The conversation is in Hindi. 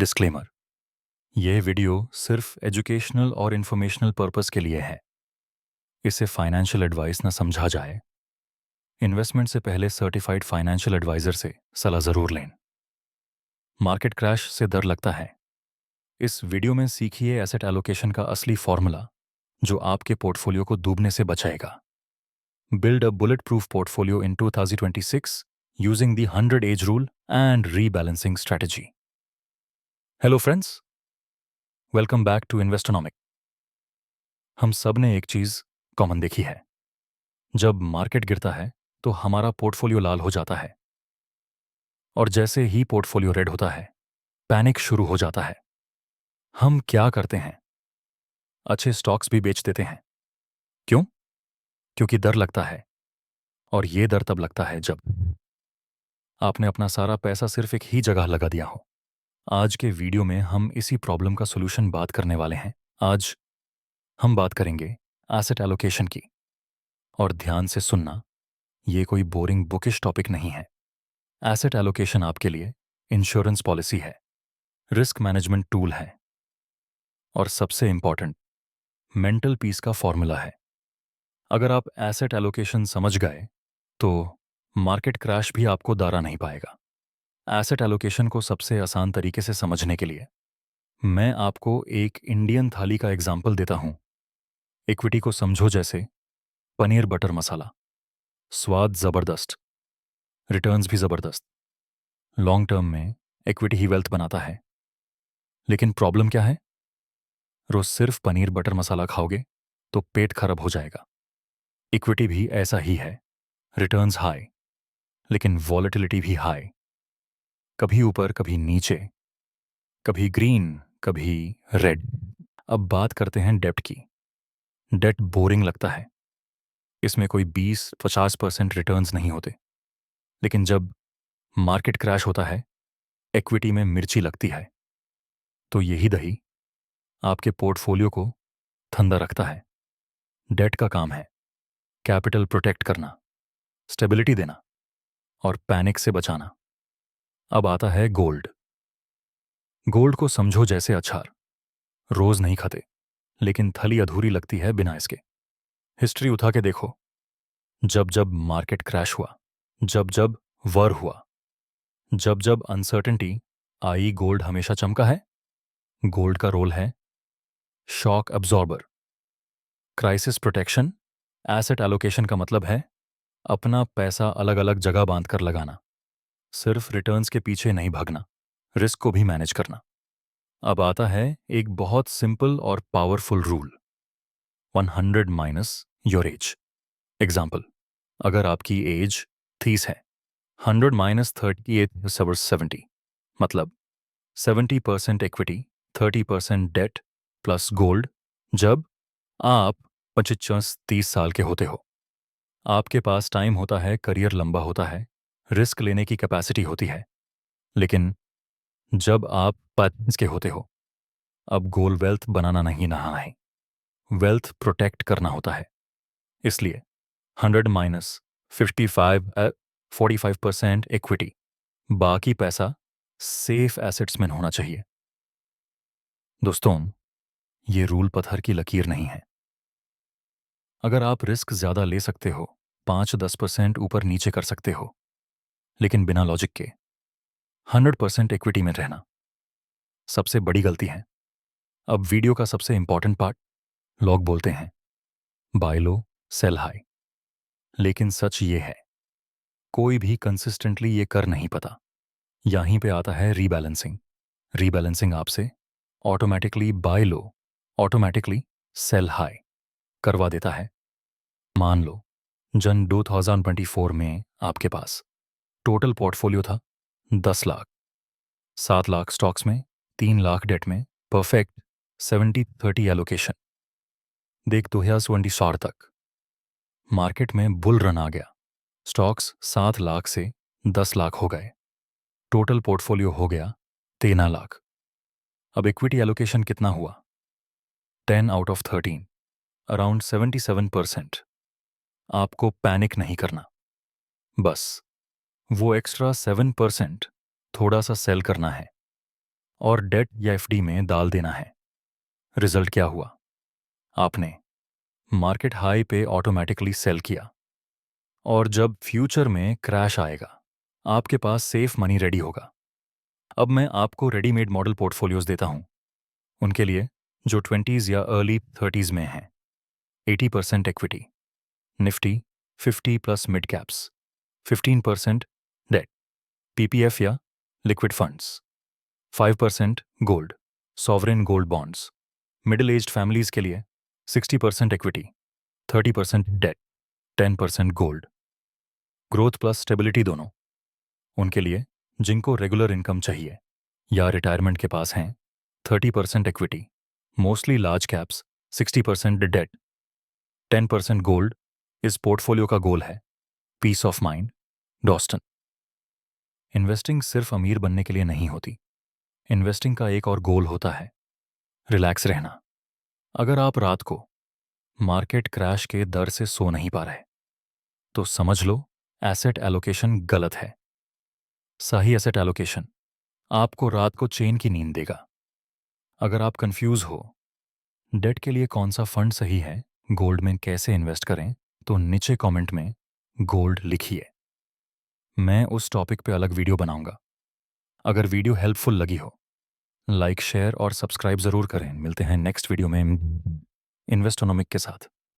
डिस्क्लेमर। यह वीडियो सिर्फ एजुकेशनल और इन्फॉर्मेशनल पर्पस के लिए है। इसे फाइनेंशियल एडवाइस न समझा जाए। इन्वेस्टमेंट से पहले सर्टिफाइड फाइनेंशियल एडवाइजर से सलाह जरूर लें। मार्केट क्रैश से डर लगता है? इस वीडियो में सीखिए एसेट एलोकेशन का असली फॉर्मूला जो आपके पोर्टफोलियो को डूबने से बचाएगा। Build a bulletproof portfolio in 2026 using the 100 age rule and rebalancing strategy. Hello friends, welcome back to Investonomic. हम सब ने एक चीज कॉमन देखी है। जब मार्केट गिरता है तो हमारा पोर्टफोलियो लाल हो जाता है, और जैसे ही पोर्टफोलियो रेड होता है पैनिक शुरू हो जाता है। हम क्या करते हैं? अच्छे स्टॉक्स भी बेच देते हैं। क्यों? क्योंकि डर लगता है। और ये डर तब लगता है जब आपने अपना सारा पैसा सिर्फ एक ही जगह लगा दिया हो। आज के वीडियो में हम इसी प्रॉब्लम का सोल्यूशन बात करने वाले हैं। आज हम बात करेंगे एसेट एलोकेशन की। और ध्यान से सुनना, ये कोई बोरिंग बुकिश टॉपिक नहीं है। एसेट एलोकेशन आपके लिए इंश्योरेंस पॉलिसी है, रिस्क मैनेजमेंट टूल है, और सबसे इंपॉर्टेंट मेंटल पीस का फॉर्मूला है। अगर आप एसेट एलोकेशन समझ गए तो मार्केट क्रैश भी आपको डरा नहीं पाएगा। एसेट एलोकेशन को सबसे आसान तरीके से समझने के लिए मैं आपको एक इंडियन थाली का एग्जाम्पल देता हूं। इक्विटी को समझो जैसे पनीर बटर मसाला। स्वाद जबरदस्त, रिटर्न्स भी जबरदस्त। लॉन्ग टर्म में इक्विटी ही वेल्थ बनाता है। लेकिन प्रॉब्लम क्या है? रोज सिर्फ पनीर बटर मसाला खाओगे तो पेट खराब हो जाएगा। इक्विटी भी ऐसा ही है। रिटर्न्स हाई, लेकिन वॉलेटिलिटी भी हाई। कभी ऊपर कभी नीचे, कभी ग्रीन कभी रेड। अब बात करते हैं डेप्ट की। डेट बोरिंग लगता है। इसमें कोई 20-50% रिटर्न्स नहीं होते। लेकिन जब मार्केट क्रैश होता है, इक्विटी में मिर्ची लगती है। तो यही दही आपके पोर्टफोलियो को ठंडा रखता है। डेट का काम है कैपिटल प्रोटेक्ट करना, स्टेबिलिटी देना और पैनिक से बचाना। अब आता है गोल्ड। गोल्ड को समझो जैसे अचार। रोज नहीं खाते, लेकिन थली अधूरी लगती है बिना इसके। हिस्ट्री उठा के देखो। जब जब मार्केट क्रैश हुआ, जब जब वॉर हुआ, जब जब अनसर्टेनिटी आई, गोल्ड हमेशा चमका है। गोल्ड का रोल है shock absorber, crisis protection. Asset allocation का मतलब है अपना पैसा अलग अलग जगह बांधकर लगाना। सिर्फ रिटर्न्स के पीछे नहीं भागना, रिस्क को भी मैनेज करना। अब आता है एक बहुत सिंपल और powerful rule, 100 minus your age. Example, अगर आपकी एज 30 है, 100 माइनस 38 मतलब 70% इक्विटी, 30% डेट प्लस गोल्ड। जब आप 25-30 साल के होते हो, आपके पास टाइम होता है, करियर लंबा होता है, रिस्क लेने की कैपेसिटी होती है। लेकिन जब आप 35 के होते हो, अब गोल वेल्थ बनाना नहीं नहाना है, वेल्थ प्रोटेक्ट करना होता है। इसलिए 100 माइनस 45% इक्विटी, बाकी पैसा सेफ एसेट्स में होना चाहिए। दोस्तों, ये रूल पत्थर की लकीर नहीं है। अगर आप रिस्क ज्यादा ले सकते हो, 5-10% ऊपर नीचे कर सकते हो, लेकिन बिना लॉजिक के 100% इक्विटी में रहना सबसे बड़ी गलती है। अब वीडियो का सबसे इंपॉर्टेंट पार्ट। लोग बोलते हैं बाय लो सेल हाई, लेकिन सच ये है कोई भी कंसिस्टेंटली ये कर नहीं पाता। यहीं पे आता है रीबैलेंसिंग। रीबैलेंसिंग आपसे automatically buy low, automatically sell high करवा देता है। मान लो जन 2024 में आपके पास टोटल पोर्टफोलियो था 10 लाख, 7 लाख स्टॉक्स में, 3 लाख डेट में। Perfect 70-30 allocation. देख 2024 तक मार्केट में बुल रन आ गया। स्टॉक्स 7 लाख से 10 लाख हो गए। टोटल पोर्टफोलियो हो गया 13 लाख। अब इक्विटी एलोकेशन कितना हुआ? 10 आउट ऑफ 13, अराउंड 77%। आपको पैनिक नहीं करना, बस वो एक्स्ट्रा 7% थोड़ा सा सेल करना है और डेट या एफडी में डाल देना है। रिजल्ट क्या हुआ? आपने मार्केट हाई पे ऑटोमेटिकली सेल किया, और जब फ्यूचर में क्रैश आएगा आपके पास सेफ मनी रेडी होगा। अब मैं आपको रेडीमेड मॉडल पोर्टफोलियोज देता हूं, उनके लिए जो 20s या अर्ली 30s में हैं। 80% equity, Nifty 50 plus mid caps, 15% debt, PPF या liquid funds, 5% gold, sovereign gold bonds. Middle aged families के लिए 60% equity, 30% debt, 10% gold. Growth plus stability दोनों, उनके लिए जिनको रेगुलर इनकम चाहिए या रिटायरमेंट के पास हैं, 30% equity, mostly large caps, 60% debt, 10% gold. इस पोर्टफोलियो का गोल है पीस ऑफ माइंड, डॉस्टन। इन्वेस्टिंग सिर्फ अमीर बनने के लिए नहीं होती। इन्वेस्टिंग का एक और गोल होता है रिलैक्स रहना। अगर आप रात को मार्केट क्रैश के डर से सो नहीं पा रहे तो समझ लो एसेट एलोकेशन गलत है। सही एसेट एलोकेशन आपको रात को चैन की नींद देगा। अगर आप कंफ्यूज हो डेट के लिए कौन सा फंड सही है, गोल्ड में कैसे इन्वेस्ट करें, तो नीचे कमेंट में गोल्ड लिखिए। मैं उस टॉपिक पे अलग वीडियो बनाऊंगा। अगर वीडियो हेल्पफुल लगी हो लाइक शेयर और सब्सक्राइब जरूर करें। मिलते हैं नेक्स्ट वीडियो में इन्वेस्टोनॉमिक के साथ।